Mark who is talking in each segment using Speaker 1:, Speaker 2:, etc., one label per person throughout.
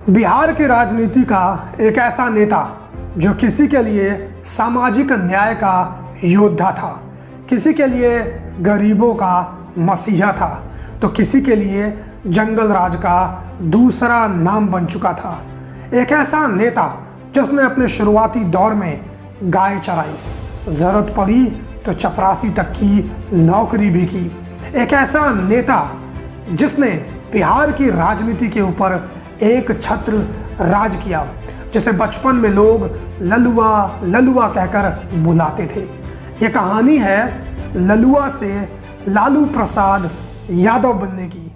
Speaker 1: बिहार की राजनीति का एक ऐसा नेता जो किसी के लिए सामाजिक न्याय का योद्धा था, किसी के लिए गरीबों का मसीहा था, तो किसी के लिए जंगल राज का दूसरा नाम बन चुका था। एक ऐसा नेता जिसने अपने शुरुआती दौर में गाय चराई, ज़रूरत पड़ी तो चपरासी तक की नौकरी भी की। एक ऐसा नेता जिसने बिहार की राजनीति के ऊपर एक छत्र राज किया, जिसे बचपन में लोग ललुआ ललुआ कहकर बुलाते थे। ये कहानी है ललुआ से लालू प्रसाद यादव बनने की।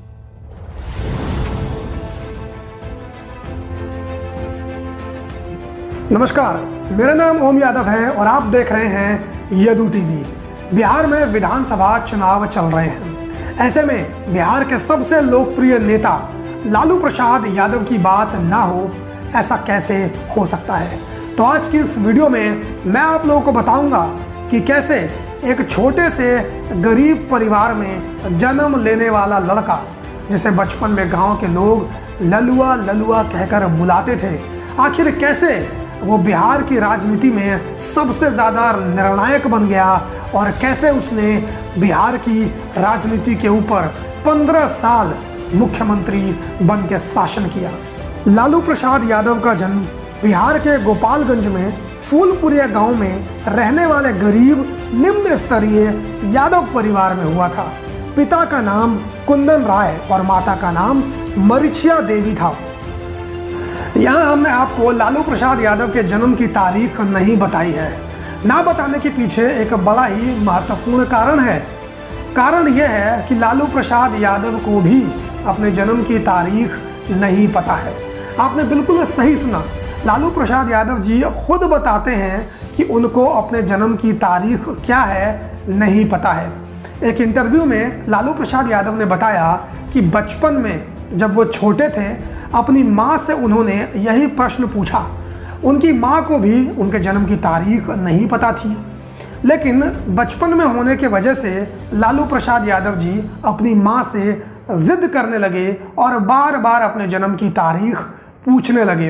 Speaker 1: नमस्कार, मेरा नाम ओम यादव है और आप देख रहे हैं यदु टीवी। बिहार में विधानसभा चुनाव चल रहे हैं। ऐसे में बिहार के सबसे लोकप्रिय नेता लालू प्रसाद यादव की बात ना हो, ऐसा कैसे हो सकता है। तो आज की इस वीडियो में मैं आप लोगों को बताऊंगा कि कैसे एक छोटे से गरीब परिवार में जन्म लेने वाला लड़का, जिसे बचपन में गांव के लोग ललुआ ललुआ कहकर बुलाते थे, आखिर कैसे वो बिहार की राजनीति में सबसे ज़्यादा निर्णायक बन गया और कैसे उसने बिहार की राजनीति के ऊपर 15 साल मुख्यमंत्री बन के शासन किया। लालू प्रसाद यादव का जन्म बिहार के गोपालगंज में फूलपुरिया गांव में रहने वाले गरीब निम्न स्तरीय यादव परिवार में हुआ था। पिता का नाम कुंदन राय और माता का नाम मरीचिया देवी था। यहाँ हमने आपको लालू प्रसाद यादव के जन्म की तारीख नहीं बताई है। ना बताने के पीछे एक बड़ा ही महत्वपूर्ण कारण है। कारण यह है कि लालू प्रसाद यादव को भी अपने जन्म की तारीख नहीं पता है। आपने बिल्कुल सही सुना, लालू प्रसाद यादव जी खुद बताते हैं कि उनको अपने जन्म की तारीख क्या है नहीं पता है। एक इंटरव्यू में लालू प्रसाद यादव ने बताया कि बचपन में जब वो छोटे थे, अपनी माँ से उन्होंने यही प्रश्न पूछा। उनकी माँ को भी उनके जन्म की तारीख नहीं पता थी, लेकिन बचपन में होने के वजह से लालू प्रसाद यादव जी अपनी माँ से जिद करने लगे और बार बार अपने जन्म की तारीख पूछने लगे।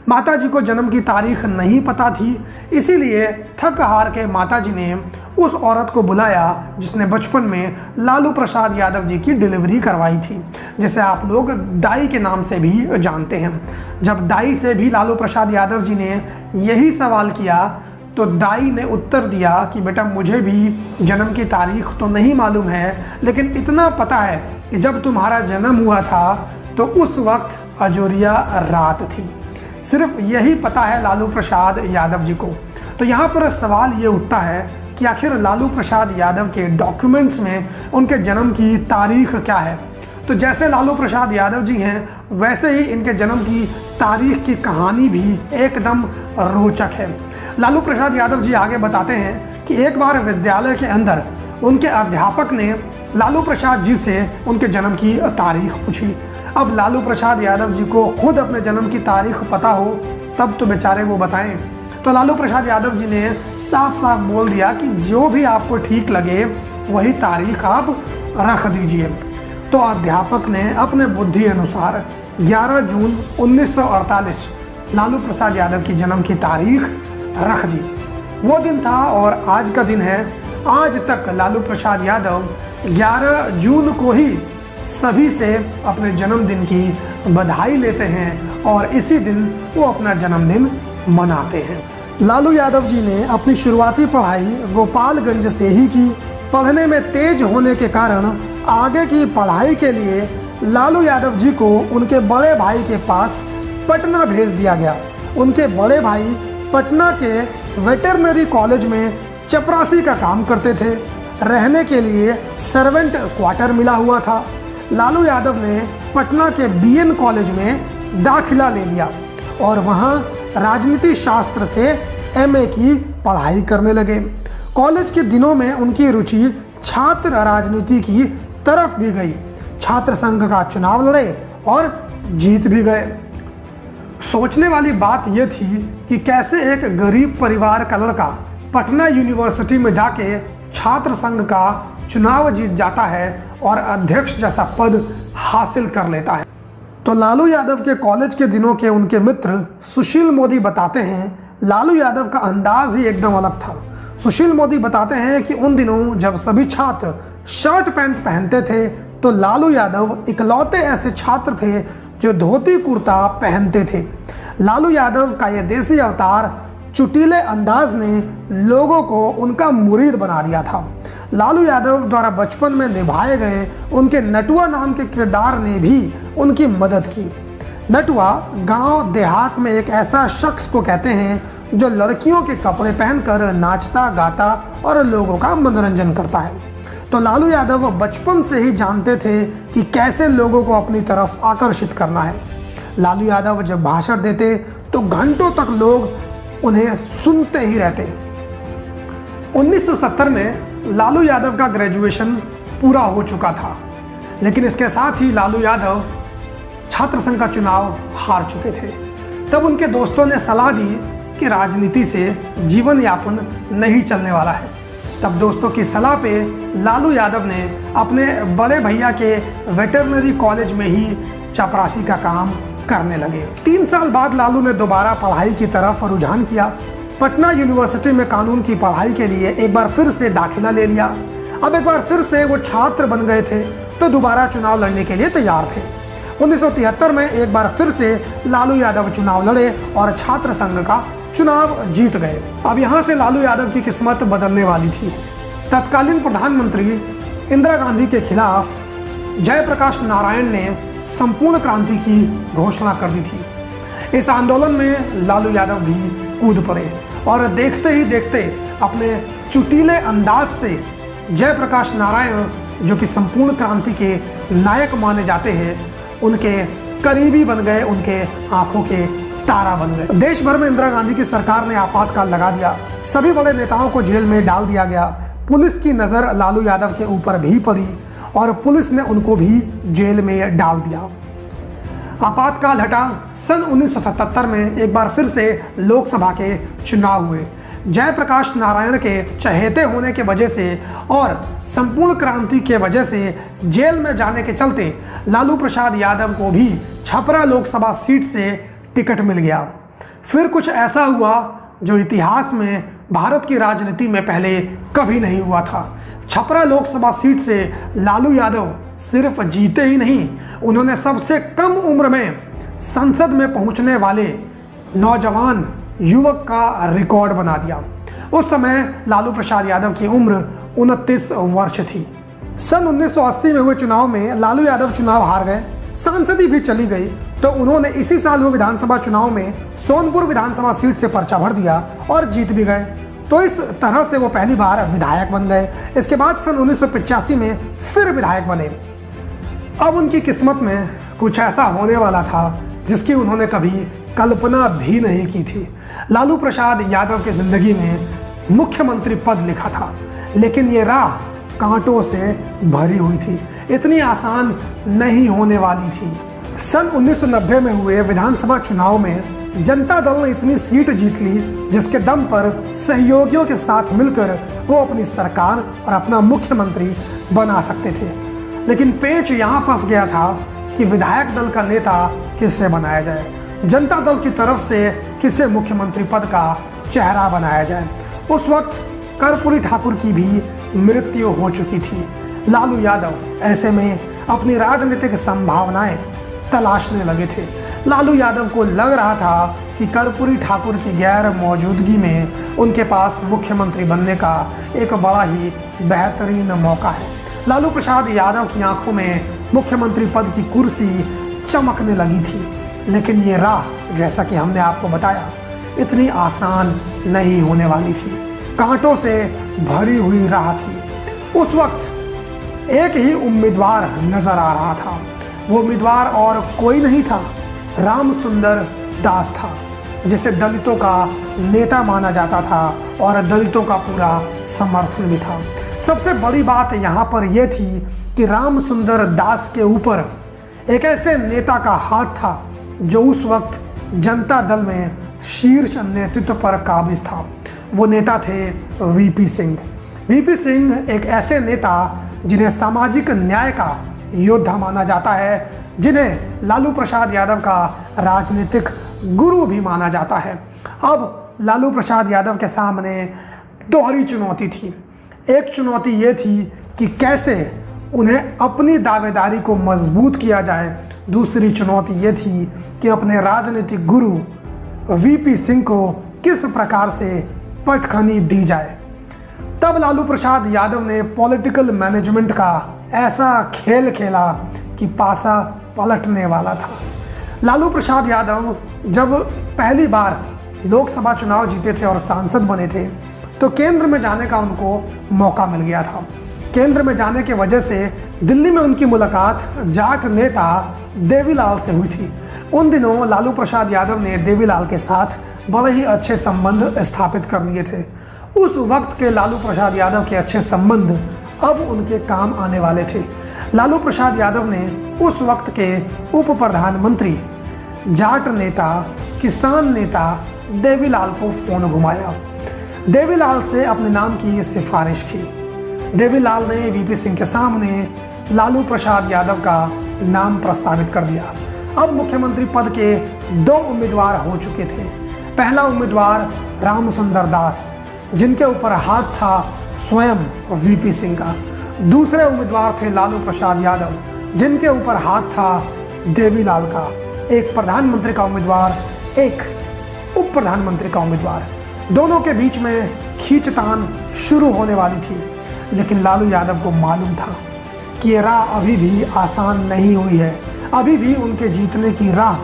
Speaker 1: माताजी को जन्म की तारीख नहीं पता थी, इसीलिए थक हार के माताजी ने उस औरत को बुलाया जिसने बचपन में लालू प्रसाद यादव जी की डिलीवरी करवाई थी, जिसे आप लोग दाई के नाम से भी जानते हैं। जब दाई से भी लालू प्रसाद यादव जी ने यही सवाल किया तो दाई ने उत्तर दिया कि बेटा, मुझे भी जन्म की तारीख तो नहीं मालूम है, लेकिन इतना पता है कि जब तुम्हारा जन्म हुआ था तो उस वक्त अजोरिया रात थी। सिर्फ यही पता है लालू प्रसाद यादव जी को। तो यहाँ पर सवाल ये उठता है कि आखिर लालू प्रसाद यादव के डॉक्यूमेंट्स में उनके जन्म की तारीख क्या है। तो जैसे लालू प्रसाद यादव जी हैं, वैसे ही इनके जन्म की तारीख की कहानी भी एकदम रोचक है। लालू प्रसाद यादव जी आगे बताते हैं कि एक बार विद्यालय के अंदर उनके अध्यापक ने लालू प्रसाद जी से उनके जन्म की तारीख पूछी। अब लालू प्रसाद यादव जी को खुद अपने जन्म की तारीख पता हो तब तो बेचारे वो बताएं। तो लालू प्रसाद यादव जी ने साफ साफ बोल दिया कि जो भी आपको ठीक लगे वही तारीख आप रख दीजिए। तो अध्यापक ने अपने बुद्धि अनुसार 11 जून 1948 लालू प्रसाद यादव की जन्म की तारीख रख दी। वो दिन था और आज का दिन है। आज तक लालू प्रसाद यादव 11 जून को ही सभी से अपने जन्मदिन की बधाई लेते हैं और इसी दिन वो अपना जन्मदिन मनाते हैं। लालू यादव जी ने अपनी शुरुआती पढ़ाई गोपालगंज से ही की। पढ़ने में तेज होने के कारण आगे की पढ़ाई के लिए लालू यादव जी को उनके बड़े भाई के पास पटना भेज दिया गया। उनके बड़े भाई पटना के वेटरनरी कॉलेज में चपरासी का काम करते थे। रहने के लिए सर्वेंट क्वार्टर मिला हुआ था। लालू यादव ने पटना के बीएन कॉलेज में दाखिला ले लिया और वहाँ राजनीति शास्त्र से एमए की पढ़ाई करने लगे। कॉलेज के दिनों में उनकी रुचि छात्र राजनीति की तरफ भी गई। छात्र संघ का चुनाव लड़े और जीत भी गए। सोचने वाली बात यह थी कि कैसे एक गरीब परिवार का लड़का पटना यूनिवर्सिटी में जाके छात्र संघ का चुनाव जीत जाता है और अध्यक्ष जैसा पद हासिल कर लेता है। तो लालू यादव के कॉलेज के दिनों के उनके मित्र सुशील मोदी बताते हैं, लालू यादव का अंदाज ही एकदम अलग था। सुशील मोदी बताते हैं कि उन दिनों जब सभी छात्र शर्ट पैंट पहनते थे तो लालू यादव इकलौते ऐसे छात्र थे जो धोती कुर्ता पहनते थे। लालू यादव का ये देसी अवतार चुटीले अंदाज ने लोगों को उनका मुरीद बना दिया था। लालू यादव द्वारा बचपन में निभाए गए उनके नटुआ नाम के किरदार ने भी उनकी मदद की। नटुआ गांव देहात में एक ऐसा शख्स को कहते हैं जो लड़कियों के कपड़े पहनकर नाचता गाता और लोगों का मनोरंजन करता है। तो लालू यादव बचपन से ही जानते थे कि कैसे लोगों को अपनी तरफ आकर्षित करना है। लालू यादव जब भाषण देते तो घंटों तक लोग उन्हें सुनते ही रहते। 1970 में लालू यादव का ग्रेजुएशन पूरा हो चुका था, लेकिन इसके साथ ही लालू यादव छात्र संघ का चुनाव हार चुके थे। तब उनके दोस्तों ने सलाह दी कि राजनीति से जीवन यापन नहीं चलने वाला है। तब दोस्तों की सलाह पे लालू यादव ने अपने बड़े भैया के वेटरनरी कॉलेज में ही चपरासी का काम करने लगे। 3 साल बाद लालू ने दोबारा पढ़ाई की तरफ रुझान किया। पटना यूनिवर्सिटी में कानून की पढ़ाई के लिए एक बार फिर से दाखिला ले लिया। अब एक बार फिर से वो छात्र बन गए थे तो दोबारा चुनाव लड़ने के लिए तैयार थे। 1973 में एक बार फिर से लालू यादव चुनाव लड़े और छात्र संघ का चुनाव जीत गए। अब यहाँ से लालू यादव की किस्मत बदलने वाली थी। तत्कालीन प्रधानमंत्री इंदिरा गांधी के खिलाफ जयप्रकाश नारायण ने संपूर्ण क्रांति की घोषणा कर दी थी। इस आंदोलन में लालू यादव भी कूद पड़े और देखते ही देखते अपने चुटीले अंदाज से जयप्रकाश नारायण, जो कि संपूर्ण क्रांति के नायक माने जाते हैं, उनके करीबी बन गए, उनके आंखों के तारा बन गए। देश भर में इंदिरा गांधी की सरकार ने आपातकाल लगा दिया। सभी बड़े नेताओं को जेल में डाल दिया गया। पुलिस की नज़र लालू यादव के ऊपर भी पड़ी और पुलिस ने उनको भी जेल में डाल दिया। आपातकाल हटा। सन 1977 में एक बार फिर से लोकसभा के चुनाव हुए। जयप्रकाश नारायण के चहेते होने के वजह से और संपूर्ण क्रांति के वजह से जेल में जाने के चलते लालू प्रसाद यादव को भी छपरा लोकसभा सीट से टिकट मिल गया। फिर कुछ ऐसा हुआ जो इतिहास में भारत की राजनीति में पहले कभी नहीं हुआ था। छपरा लोकसभा सीट से लालू यादव सिर्फ जीते ही नहीं, उन्होंने सबसे कम उम्र में संसद में पहुंचने वाले नौजवान युवक का रिकॉर्ड बना दिया। उस समय लालू प्रसाद यादव की उम्र 29 वर्ष थी। सन 1980 में हुए चुनाव में लालू यादव चुनाव हार गए, सांसदी भी चली गई, तो उन्होंने इसी साल हुए विधानसभा चुनाव में सोनपुर विधानसभा सीट से पर्चा भर दिया और जीत भी गए। तो इस तरह से वो पहली बार विधायक बन गए। इसके बाद सन 1985 में फिर विधायक बने। अब उनकी किस्मत में कुछ ऐसा होने वाला था जिसकी उन्होंने कभी कल्पना भी नहीं की थी। लालू प्रसाद यादव की जिंदगी में मुख्यमंत्री पद लिखा था, लेकिन ये राह कांटों से भरी हुई थी, इतनी आसान नहीं होने वाली थी। सन 1990 में हुए विधानसभा चुनाव में जनता दल ने इतनी सीट जीत ली जिसके दम पर सहयोगियों के साथ मिलकर वो अपनी सरकार और अपना मुख्यमंत्री बना सकते थे। लेकिन पेच यहाँ फंस गया था कि विधायक दल का नेता किसे बनाया जाए, जनता दल की तरफ से किसे मुख्यमंत्री पद का चेहरा बनाया जाए। उस वक्त कर्पूरी ठाकुर की भी मृत्यु हो चुकी थी। लालू यादव ऐसे में अपनी राजनीतिक संभावनाएं तलाशने लगे थे। लालू यादव को लग रहा था कि कर्पूरी ठाकुर की गैर मौजूदगी में उनके पास मुख्यमंत्री बनने का एक बड़ा ही बेहतरीन मौका है। लालू प्रसाद यादव की आंखों में मुख्यमंत्री पद की कुर्सी चमकने लगी थी, लेकिन ये राह, जैसा कि हमने आपको बताया, इतनी आसान नहीं होने वाली थी। कांटों से भरी हुई राह थी। उस वक्त एक ही उम्मीदवार नजर आ रहा था। वो उम्मीदवार और कोई नहीं था, रामसुंदर दास था, जिसे दलितों का नेता माना जाता था और दलितों का पूरा समर्थन भी था। सबसे बड़ी बात यहाँ पर यह थी कि रामसुंदर दास के ऊपर एक ऐसे नेता का हाथ था जो उस वक्त जनता दल में शीर्ष नेतृत्व पर काबिज था। वो नेता थे वीपी सिंह। वीपी सिंह एक ऐसे नेता जिन्हें सामाजिक न्याय का योद्धा माना जाता है, जिन्हें लालू प्रसाद यादव का राजनीतिक गुरु भी माना जाता है। अब लालू प्रसाद यादव के सामने दोहरी चुनौती थी। एक चुनौती ये थी कि कैसे उन्हें अपनी दावेदारी को मजबूत किया जाए। दूसरी चुनौती ये थी कि अपने राजनीतिक गुरु वीपी सिंह को किस प्रकार से पटखनी दी जाए। तब लालू प्रसाद यादव ने पॉलिटिकल मैनेजमेंट का ऐसा खेल खेला कि पासा पलटने वाला था। लालू प्रसाद यादव जब पहली बार लोकसभा चुनाव जीते थे और सांसद बने थे तो केंद्र में जाने का उनको मौका मिल गया था। केंद्र में जाने की वजह से दिल्ली में उनकी मुलाकात जाट नेता देवीलाल से हुई थी। उन दिनों लालू प्रसाद यादव ने देवीलाल के साथ बड़े ही अच्छे संबंध स्थापित कर लिए थे। उस वक्त के लालू प्रसाद यादव के अच्छे संबंध अब उनके काम आने वाले थे। लालू प्रसाद यादव ने उस वक्त के उप प्रधानमंत्री, जाट नेता, किसान नेता देवीलाल को फोन घुमाया। देवीलाल से अपने नाम की सिफारिश की। देवीलाल ने वीपी सिंह के सामने लालू प्रसाद यादव का नाम प्रस्तावित कर दिया। अब मुख्यमंत्री पद के 2 उम्मीदवार हो चुके थे। पहला उम्मीदवार रामसुंदर दास, जिनके ऊपर हाथ था स्वयं वीपी सिंह का। दूसरे उम्मीदवार थे लालू प्रसाद यादव, जिनके ऊपर हाथ था देवीलाल का। एक प्रधानमंत्री का उम्मीदवार, एक उप प्रधानमंत्री का उम्मीदवार। दोनों के बीच में खींचतान शुरू होने वाली थी, लेकिन लालू यादव को मालूम था कि ये राह अभी भी आसान नहीं हुई है। अभी भी उनके जीतने की राह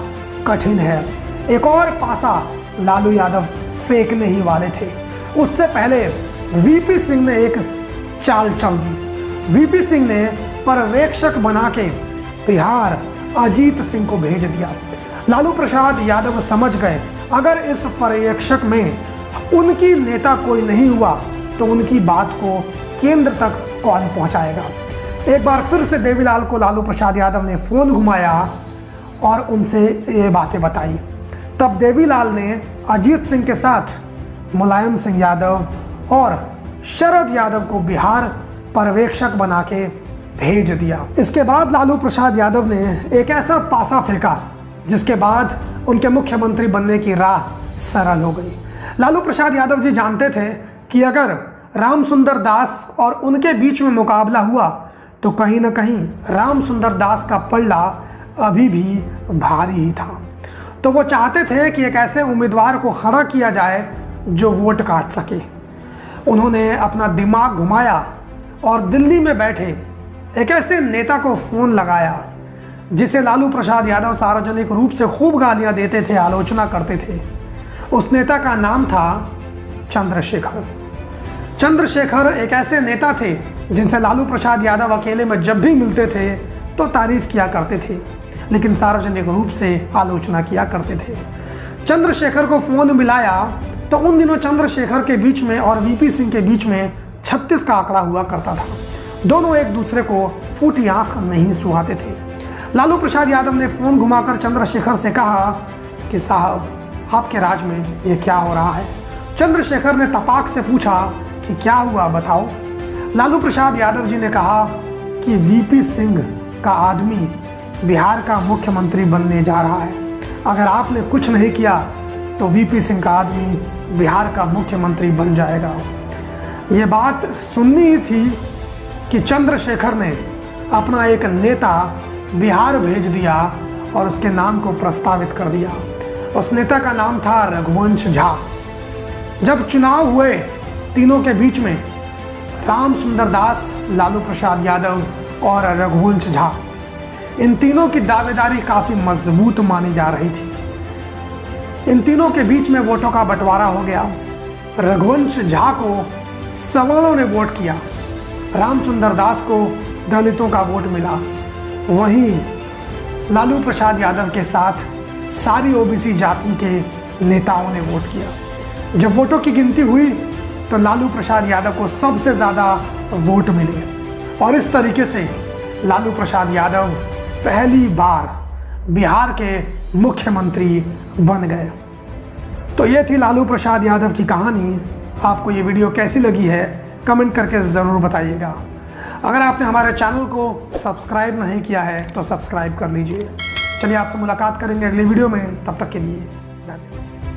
Speaker 1: कठिन है। एक और पासा लालू यादव फेंकने ही वाले थे। उससे पहले वीपी सिंह ने एक चाल चल दी। वीपी सिंह ने पर्यवेक्षक बना के बिहार अजीत सिंह को भेज दिया। लालू प्रसाद यादव समझ गए अगर इस पर्यवेक्षक में उनकी नेता कोई नहीं हुआ तो उनकी बात को केंद्र तक कौन पहुंचाएगा। एक बार फिर से देवीलाल को लालू प्रसाद यादव ने फोन घुमाया और उनसे ये बातें बताई। तब देवीलाल ने अजीत सिंह के साथ मुलायम सिंह यादव और शरद यादव को बिहार पर्यवेक्षक बना के भेज दिया। इसके बाद लालू प्रसाद यादव ने एक ऐसा पासा फेंका जिसके बाद उनके मुख्यमंत्री बनने की राह सरल हो गई। लालू प्रसाद यादव जी जानते थे कि अगर रामसुंदर दास और उनके बीच में मुकाबला हुआ तो कहीं ना कहीं रामसुंदर दास का पल्ला अभी भी भारी ही था। तो वो चाहते थे कि एक ऐसे उम्मीदवार को खड़ा किया जाए जो वोट काट सके। उन्होंने अपना दिमाग घुमाया और दिल्ली में बैठे एक ऐसे नेता को फ़ोन लगाया जिसे लालू प्रसाद यादव सार्वजनिक रूप से खूब गालियां देते थे, आलोचना करते थे। उस नेता का नाम था चंद्रशेखर। चंद्रशेखर एक ऐसे नेता थे जिनसे लालू प्रसाद यादव अकेले में जब भी मिलते थे तो तारीफ किया करते थे, लेकिन सार्वजनिक रूप से आलोचना किया करते थे। चंद्रशेखर को फ़ोन मिलाया तो उन दिनों चंद्रशेखर के बीच में और वीपी सिंह के बीच में 36 का आंकड़ा हुआ करता था। दोनों एक दूसरे को फूटी आंख नहीं सुहाते थे। लालू प्रसाद यादव ने फ़ोन घुमाकर चंद्रशेखर से कहा कि साहब, आपके राज में ये क्या हो रहा है। चंद्रशेखर ने तपाक से पूछा कि क्या हुआ, बताओ। लालू प्रसाद यादव जी ने कहा कि वीपी सिंह का आदमी बिहार का मुख्यमंत्री बनने जा रहा है। अगर आपने कुछ नहीं किया तो वीपी सिंह का आदमी बिहार का मुख्यमंत्री बन जाएगा। ये बात सुननी ही थी कि चंद्रशेखर ने अपना एक नेता बिहार भेज दिया और उसके नाम को प्रस्तावित कर दिया। उस नेता का नाम था रघुवंश झा। जब चुनाव हुए तीनों के बीच में, रामसुंदर दास, लालू प्रसाद यादव और रघुवंश झा, इन तीनों की दावेदारी काफ़ी मजबूत मानी जा रही थी। इन तीनों के बीच में वोटों का बंटवारा हो गया। रघुवंश झा को सवर्णों ने वोट किया, रामसुंदर दास को दलितों का वोट मिला। वहीं लालू प्रसाद यादव के साथ सारी ओबीसी जाति के नेताओं ने वोट किया। जब वोटों की गिनती हुई तो लालू प्रसाद यादव को सबसे ज़्यादा वोट मिले और इस तरीके से लालू प्रसाद यादव पहली बार बिहार के मुख्यमंत्री बन गए। तो ये थी लालू प्रसाद यादव की कहानी। आपको ये वीडियो कैसी लगी है कमेंट करके ज़रूर बताइएगा। अगर आपने हमारे चैनल को सब्सक्राइब नहीं किया है तो सब्सक्राइब कर लीजिए। चलिए आपसे मुलाकात करेंगे अगली वीडियो में, तब तक के लिए धन्यवाद।